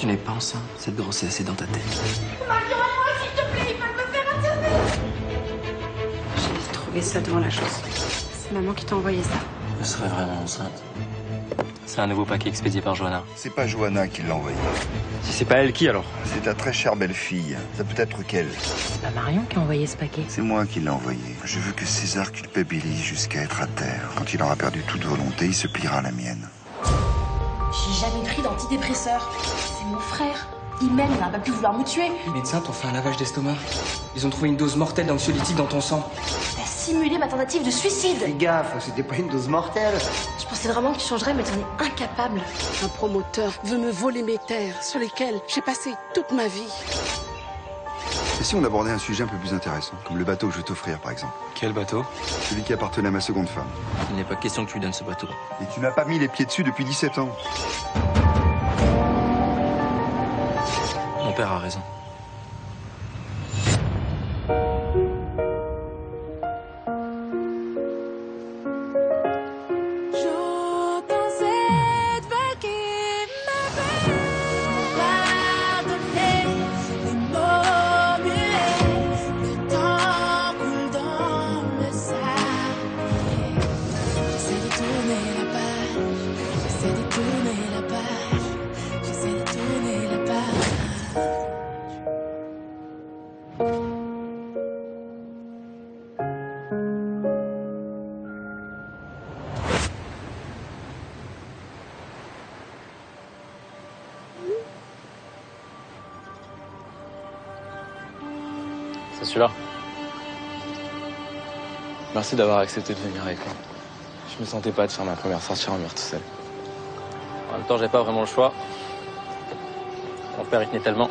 tu n'es pas enceinte. Cette grossesse est dans ta tête. Marie-moi, s'il te plaît, ils veulent me faire interner. J'ai trouvé ça devant la chose. C'est maman qui t'a envoyé ça. Elle serait vraiment enceinte. C'est un nouveau paquet expédié par Johanna. C'est pas Johanna qui l'a envoyé. Si c'est pas elle, qui alors? C'est ta très chère belle-fille. Ça peut être qu'elle. C'est pas Marion qui a envoyé ce paquet. C'est moi qui l'ai envoyé. Je veux que César culpabilise jusqu'à être à terre. Quand il aura perdu toute volonté, il se pliera à la mienne. J'ai jamais pris d'antidépresseur. C'est mon frère. Il m'aime, il n'a pas pu vouloir me tuer. Les médecins t'ont fait un lavage d'estomac. Ils ont trouvé une dose mortelle d'anxiolytique dans ton sang. T'as simulé ma tentative de suicide. Fais gaffe, c'était pas une dose mortelle. Je pensais vraiment que tu changerais, mais t'en es incapable. Un promoteur veut me voler mes terres sur lesquelles j'ai passé toute ma vie. Et si on abordait un sujet un peu plus intéressant, comme le bateau que je vais t'offrir par exemple? Quel bateau? Celui qui appartenait à ma seconde femme. Il n'est pas question que tu lui donnes ce bateau. Et tu n'as pas mis les pieds dessus depuis 17 ans. Mon père a raison. J'entends cette vague qui m'appelle. Pardonnez les mots muets. Le temps coule dans le sable. J'essaie de tourner la page. J'essaie de tourner la page. J'essaie de tourner la page. C'est celui-là. Merci d'avoir accepté de venir avec moi. Je me sentais pas de faire ma première sortie en mur tout seul. En même temps, j'ai pas vraiment le choix. Mon père y tenait tellement.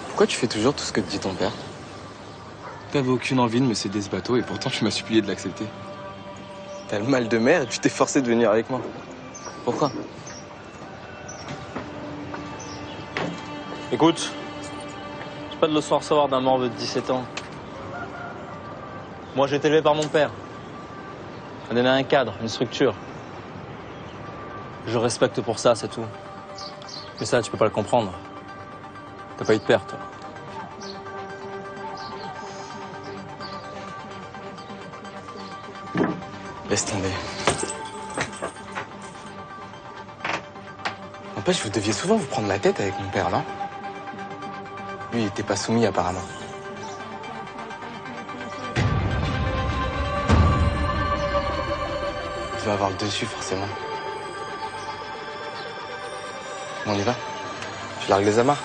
Pourquoi tu fais toujours tout ce que te dit ton père? T'avais aucune envie de me céder ce bateau et pourtant tu m'as supplié de l'accepter. T'as le mal de mer et tu t'es forcé de venir avec moi. Pourquoi? Écoute, j'ai pas de leçon à recevoir d'un morveux de 17 ans. Moi, j'ai été élevé par mon père. Il m'a donné un cadre, une structure. Je respecte pour ça, c'est tout. Mais ça, tu peux pas le comprendre. T'as pas eu de père, toi. Laisse tomber. N'empêche, vous deviez souvent vous prendre la tête avec mon père, non? Lui, il était pas soumis, apparemment. Il devait avoir le dessus, forcément. Bon, on y va? Je largue les amarres.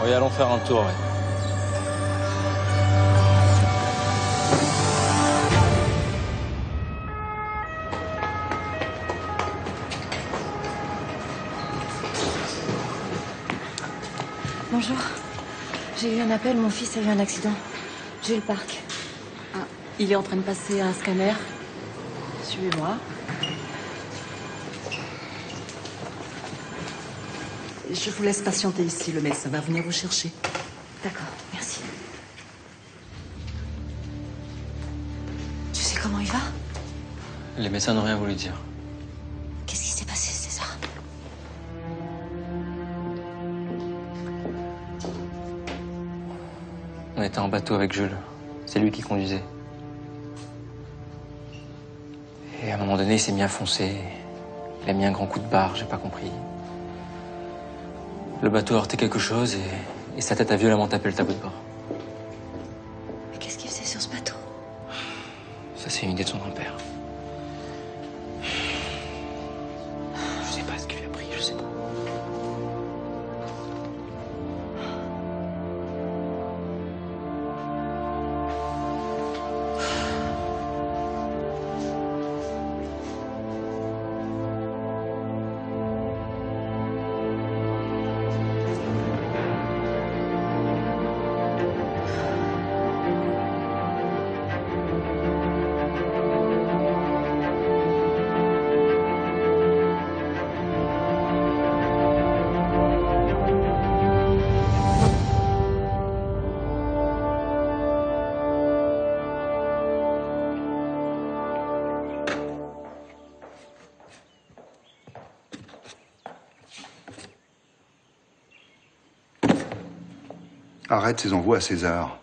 Oui, allons faire un tour, ouais. Bonjour. J'ai eu un appel, mon fils a eu un accident. J'ai eu le parc. Ah, il est en train de passer un scanner. Suivez-moi. Je vous laisse patienter ici, le médecin va venir vous chercher. D'accord, merci. Tu sais comment il va? Les médecins n'ont rien voulu dire. Qu'est-ce qui s'est passé, César? On était en bateau avec Jules. C'est lui qui conduisait. Et à un moment donné, il s'est mis à foncer. Il a mis un grand coup de barre, j'ai pas compris. Le bateau a heurté quelque chose et sa tête a violemment tapé le tableau de bord. Mais qu'est-ce qu'il faisait sur ce bateau? Ça, c'est une idée de son grand-père. Je sais pas ce qu'il lui a pris, je sais pas. Arrête ces envois à César.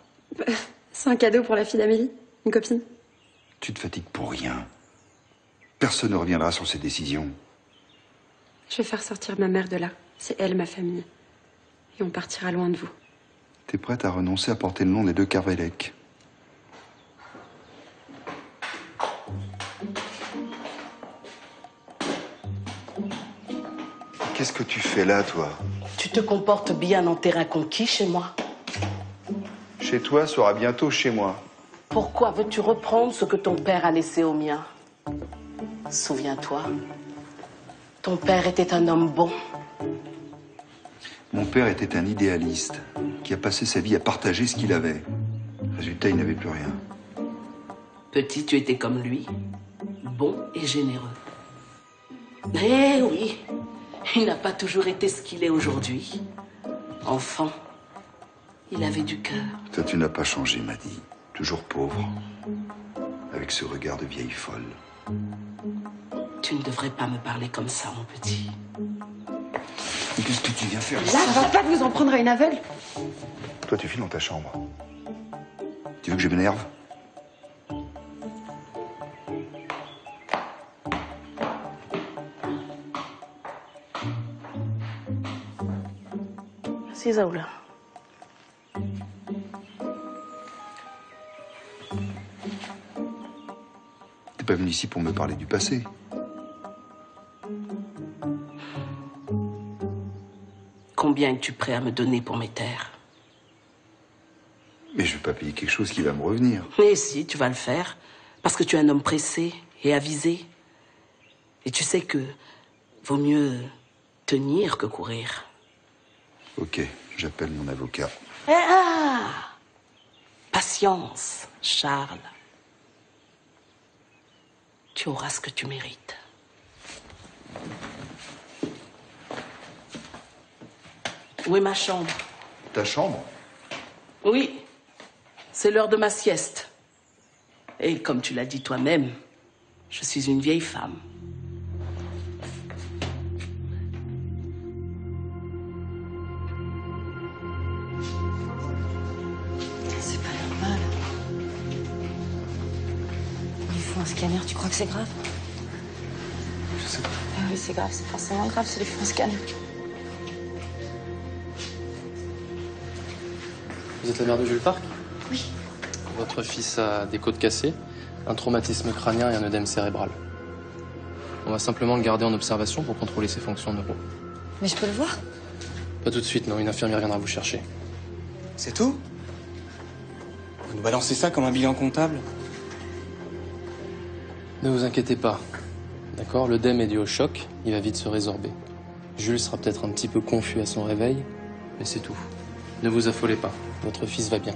C'est un cadeau pour la fille d'Amélie, une copine. Tu te fatigues pour rien. Personne ne reviendra sur ces décisions. Je vais faire sortir ma mère de là. C'est elle, ma famille. Et on partira loin de vous. T'es prête à renoncer à porter le nom des deux Kervelec. Qu'est-ce que tu fais là, toi? Tu te comportes bien en terrain conquis chez moi. Chez toi sera bientôt chez moi. Pourquoi veux-tu reprendre ce que ton père a laissé au mien? Souviens-toi, ton père était un homme bon. Mon père était un idéaliste qui a passé sa vie à partager ce qu'il avait. Résultat, il n'avait plus rien. Petit, tu étais comme lui, bon et généreux. Eh oui, il n'a pas toujours été ce qu'il est aujourd'hui. Enfant, il avait du cœur. Toi, tu n'as pas changé, Maddy. Toujours pauvre, avec ce regard de vieille folle. Tu ne devrais pas me parler comme ça, mon petit. Mais qu'est-ce que tu viens faire ici? Là, ça va pas de vous en prendre à une aveugle. Toi, tu files dans ta chambre. Tu veux que je m'énerve? Merci, Zaoula. T'es pas venu ici pour me parler du passé. Combien es-tu prêt à me donner pour mes terres? Mais je vais pas payer quelque chose qui va me revenir. Mais si, tu vas le faire. Parce que tu es un homme pressé et avisé. Et tu sais que vaut mieux tenir que courir. Ok, j'appelle mon avocat. Ah! Patience, Charles. Tu auras ce que tu mérites. Où est ma chambre? Ta chambre? Oui, c'est l'heure de ma sieste. Et comme tu l'as dit toi-même, je suis une vieille femme. C'est pas normal. Ils font un scanner, tu crois que c'est grave? Je sais pas. Ah oui, c'est grave, c'est forcément grave s'ils font un scanner. Vous êtes la mère de Jules Parc? Oui. Votre fils a des côtes cassées, un traumatisme crânien et un œdème cérébral. On va simplement le garder en observation pour contrôler ses fonctions neuro. Mais je peux le voir? Pas tout de suite, non. Une infirmière viendra vous chercher. C'est tout? Vous nous balancez ça comme un bilan comptable? Ne vous inquiétez pas. D'accord? L'œdème est dû au choc, il va vite se résorber. Jules sera peut-être un petit peu confus à son réveil, mais c'est tout. Ne vous affolez pas, votre fils va bien.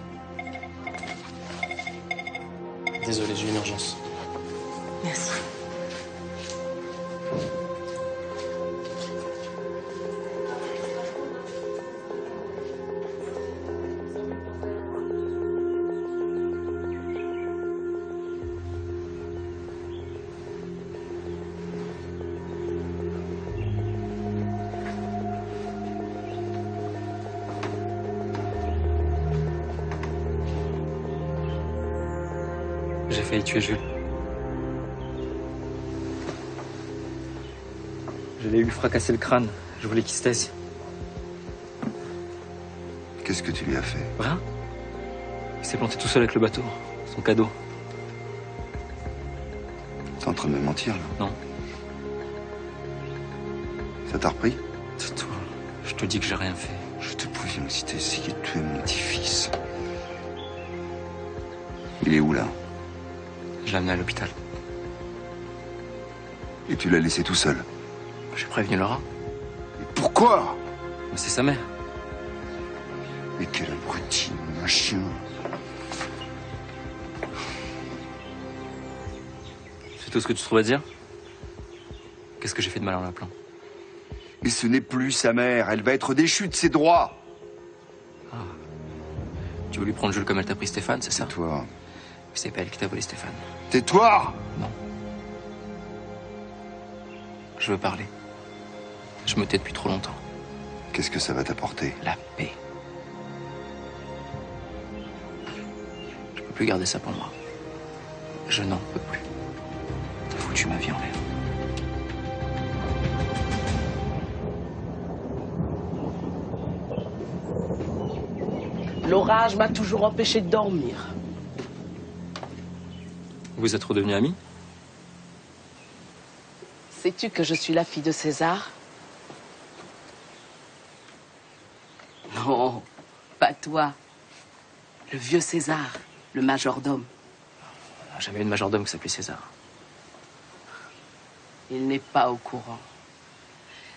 Désolé, j'ai une urgence. Merci. J'ai failli tuer Jules. Je l'ai eu fracasser le crâne. Je voulais qu'il se taise. Qu'est-ce que tu lui as fait? Rien. Il s'est planté tout seul avec le bateau. Son cadeau. T'es en train de me mentir, là? Non. Ça t'a repris? Tais-toi. Je te dis que j'ai rien fait. Je te préviens que si t'as essayé de tuer mon petit-fils... Il est où, là? Je l'ai amené à l'hôpital. Et tu l'as laissé tout seul? J'ai prévenu Laura. Et pourquoi? Mais c'est sa mère. Mais quel abruti, un chien. C'est tout ce que tu trouves à dire? Qu'est-ce que j'ai fait de mal en l'appelant? Mais ce n'est plus sa mère, elle va être déchue de ses droits. Ah. Tu veux lui prendre Jules comme elle t'a pris Stéphane, c'est ça? Tais-toi. C'est pas elle qui t'a volé Stéphane. Tais-toi! Non. Je veux parler. Je me tais depuis trop longtemps. Qu'est-ce que ça va t'apporter? La paix. peux plus garder ça pour moi. Je n'en peux plus. T'as foutu ma vie en l'air. L'orage m'a toujours empêché de dormir. Vous êtes redevenus amis? Sais-tu que je suis la fille de César? Non, pas toi. Le vieux César, le majordome. On n'a jamais eu de majordome qui s'appelait César. Il n'est pas au courant.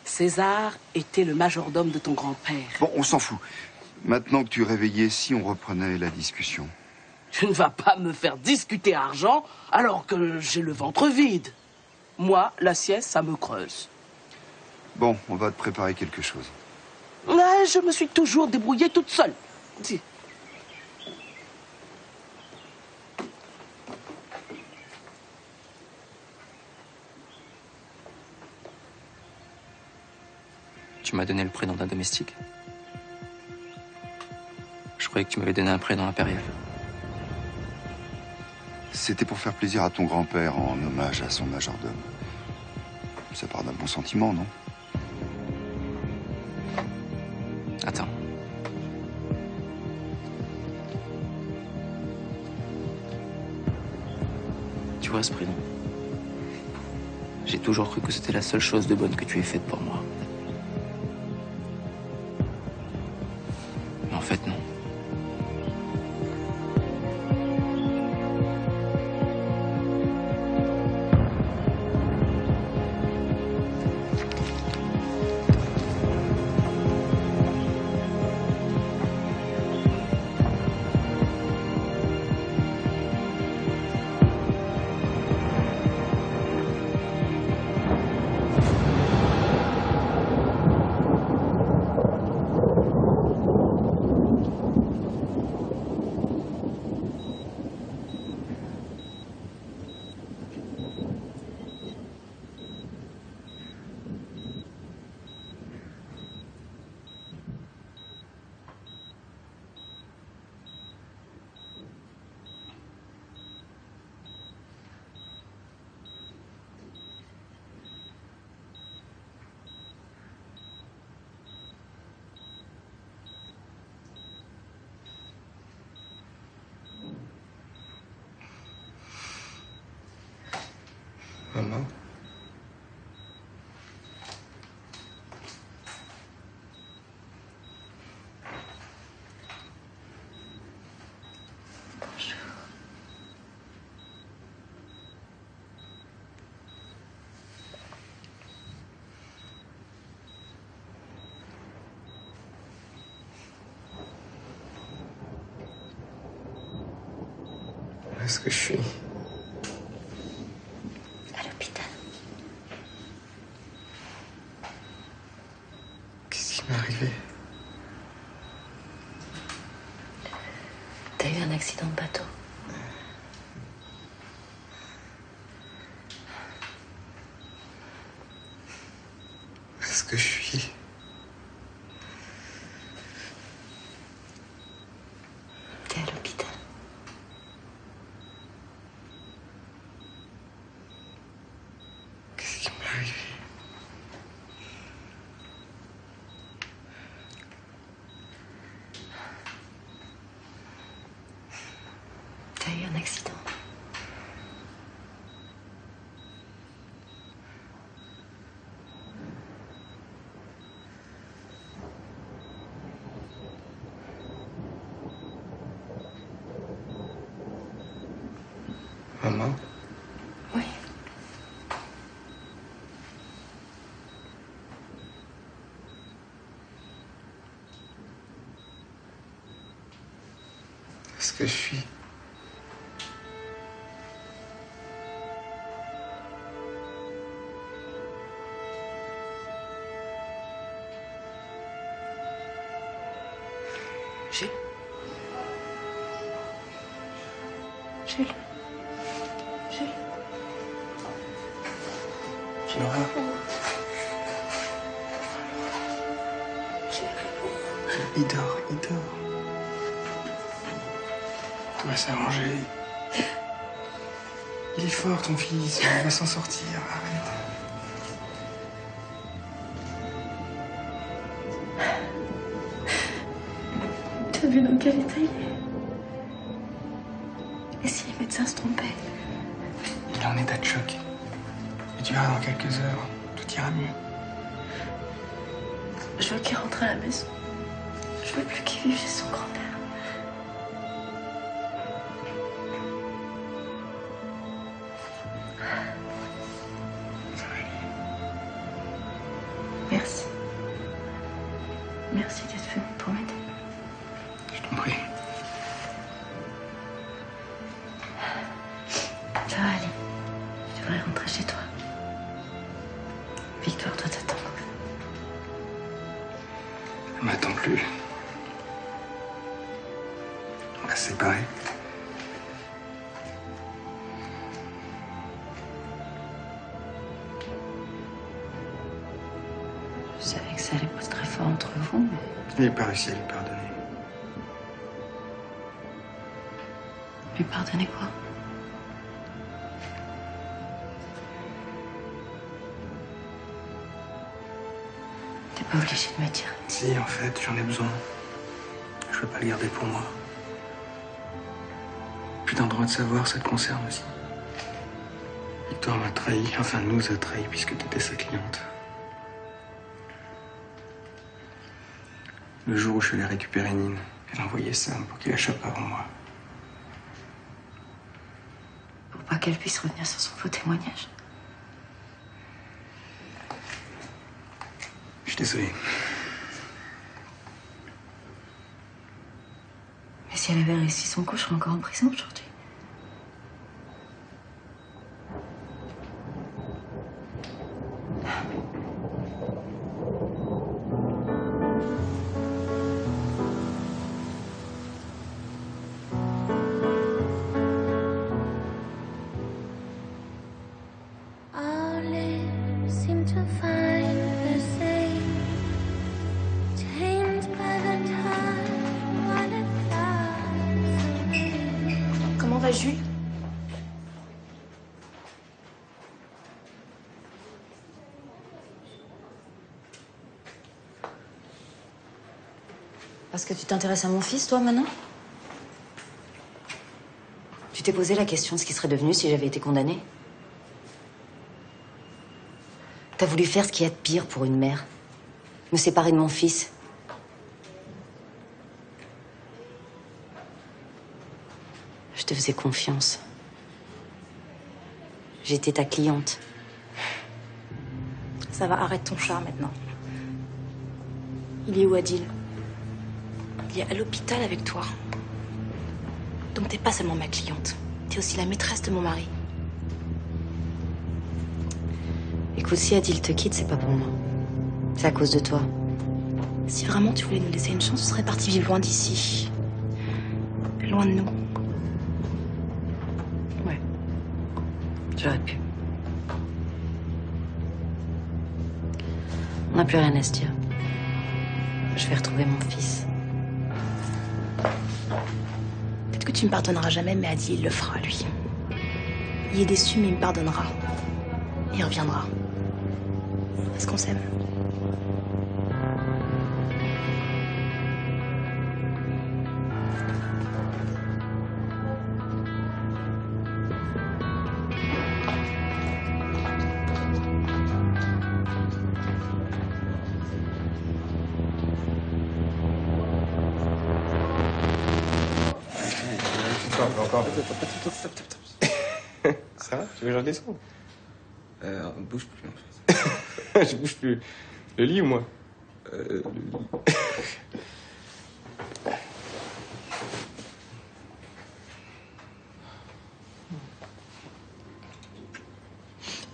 César était le majordome de ton grand-père. Bon, on s'en fout. Maintenant que tu es réveillé, si on reprenait la discussion. Tu ne vas pas me faire discuter argent alors que j'ai le ventre vide. Moi, la sieste, ça me creuse. Bon, on va te préparer quelque chose. Ouais, je me suis toujours débrouillée toute seule. Si. Tu m'as donné le prénom d'un domestique. Je croyais que tu m'avais donné un prénom impérial. C'était pour faire plaisir à ton grand-père en hommage à son majordome. Ça part d'un bon sentiment, non? Attends. Tu vois ce prénom? J'ai toujours cru que c'était la seule chose de bonne que tu aies faite pour moi. Mais en fait, non. Maman? Où est-ce que je suis? À l'hôpital. Qu'est-ce qui m'est arrivé? T'as eu un accident de bateau. Où est-ce que je suis? T'es à l'hôpital. Qu'est-ce qui m'est arrivé? T'as eu un accident. Maman? Oui. Où est-ce que je suis? Jules. Jules. Jules. Laura? Il dort, il dort. va s'arranger. Il est fort, ton fils. Il va s'en sortir. Arrête. Tu as vu dans quel état il est? Et si les médecins se trompaient? Il est en état de choc. Et tu verras, dans quelques heures, tout ira mieux. Je veux qu'il rentre à la maison. Je veux plus qu'il vive chez son grand-père. Merci. Merci d'être venu pour m'aider. Je t'en prie. Ça va aller. Tu devrais rentrer chez toi. Victoire doit t'attendre. Elle m'attend plus. On va se séparer. Je savais que ça allait pas être très fort entre vous, mais... Il n'est pas réussi à lui pardonner. Lui pardonner quoi? T'es pas obligé de me dire. Si, en fait, j'en ai besoin. Je veux pas le garder pour moi. Puis t'as le droit de savoir, ça te concerne aussi. Victoire m'a trahi, enfin nous a trahi puisque t'étais sa cliente. Le jour où je suis allé récupérer Nine, elle a envoyé Sam pour qu'il la chope avant moi. Pour pas qu'elle puisse revenir sur son faux témoignage. Je suis désolé. Mais si elle avait réussi son coup, je serais encore en prison aujourd'hui. Our lips seem to find the same, tamed by the time while it flies away. Comment va Jules? Parce que tu t'intéresses à mon fils, toi, maintenant? Tu t'es posé la question de ce qui serait devenu si j'avais été condamnée? T'as voulu faire ce qu'il y a de pire pour une mère. Me séparer de mon fils. Je te faisais confiance. J'étais ta cliente. Ça va, arrête ton char maintenant. Il est où, Adil? Il est à l'hôpital avec toi. Donc t'es pas seulement ma cliente, t'es aussi la maîtresse de mon mari. Écoute, si Adil te quitte, c'est pas pour moi. C'est à cause de toi. Si vraiment tu voulais nous laisser une chance, tu serais parti vivre loin d'ici. Loin de nous. Ouais. J'aurais pu. On n'a plus rien à se dire. Je vais retrouver mon fils. Peut-être que tu me pardonneras jamais, mais Adil, il le fera, lui. Il est déçu, mais il me pardonnera. Il reviendra. Parce qu'on s'aime. Ça va? Tu veux que je redescende? Bouge plus, en fait. Je bouge plus. Le lit ou moi? Le lit.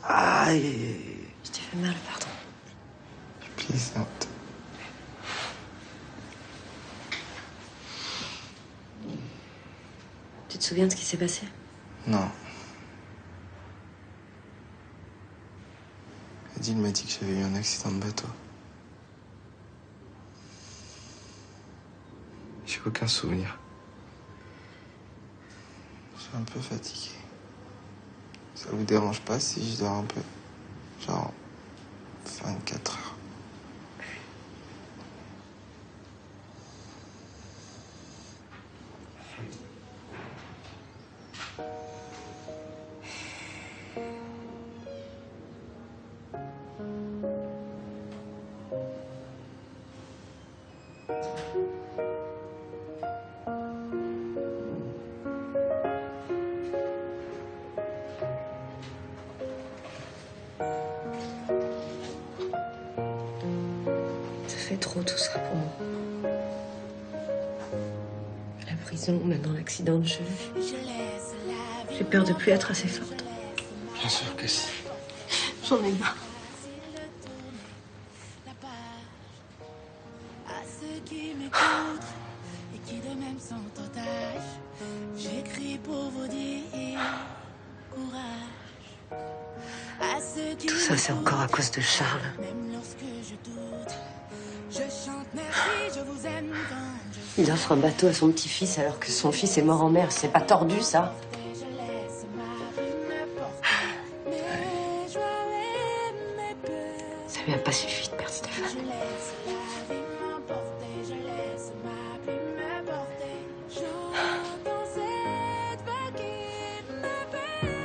Aïe. Je t'ai fait mal, pardon. Plaisante. Tu te souviens de ce qui s'est passé? Non. Adil m'a dit que j'avais eu un accident de bateau. J'ai aucun souvenir. suis un peu fatigué. Ça vous dérange pas si je dors un peu? Genre 24 heures. Ça fait trop tout ça pour moi. La prison, maintenant l'accident de cheveux. J'ai peur de plus être assez forte. Bien sûr que si. J'en ai marre. À ceux qui m'écoutent et qui de même sont otages, j'écris pour vous dire courage. À ceux qui Tout ça, c'est encore à cause de Charles. même lorsque je doute, je chante merci, je vous aime quand je Il offre un bateau à son petit-fils alors que son fils est mort en mer. C'est pas tordu, ça? je laisse ma plume me porter. Mes joies et mes peurs. Ça lui a pas suffi de perdre Stéphane. Je laisse la vie m'emporter, je laisse ma plume me porter. J'entends cette vague qui m'appelle.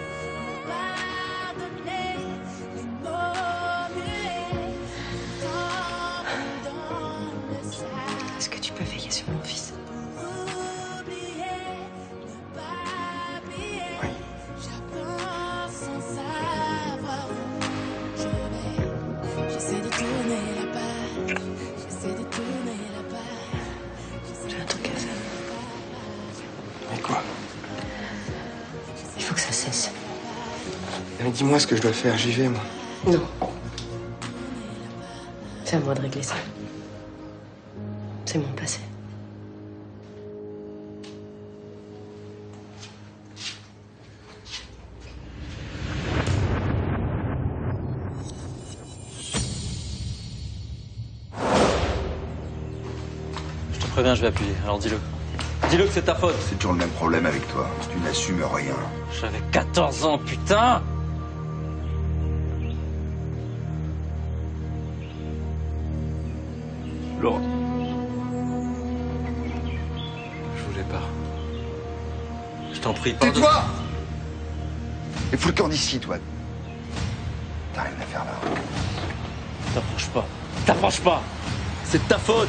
Pas dominer les mots muets. Tant dans le sable. Est-ce que tu peux veiller sur mon fils? Pour oublier, ne pas plier. J'avance sans savoir où je vais. J'essaie de tourner la page. J'essaie de tourner la page. J'ai un truc à faire. Mais quoi? Il faut que ça cesse. Mais dis-moi ce que je dois faire, j'y vais, moi. Non. C'est à moi de régler ça. C'est mon passé. Je te préviens, je vais appuyer. Alors dis-le. Dis-le que c'est ta faute. C'est toujours le même problème avec toi. Tu n'assumes rien. J'avais 14 ans, putain. Laurent. Je voulais pas. Je t'en prie, pardonne. Tais-toi! Et fous le camp d'ici, toi. T'as rien à faire là. T'approches pas. T'approches pas. C'est de ta faute.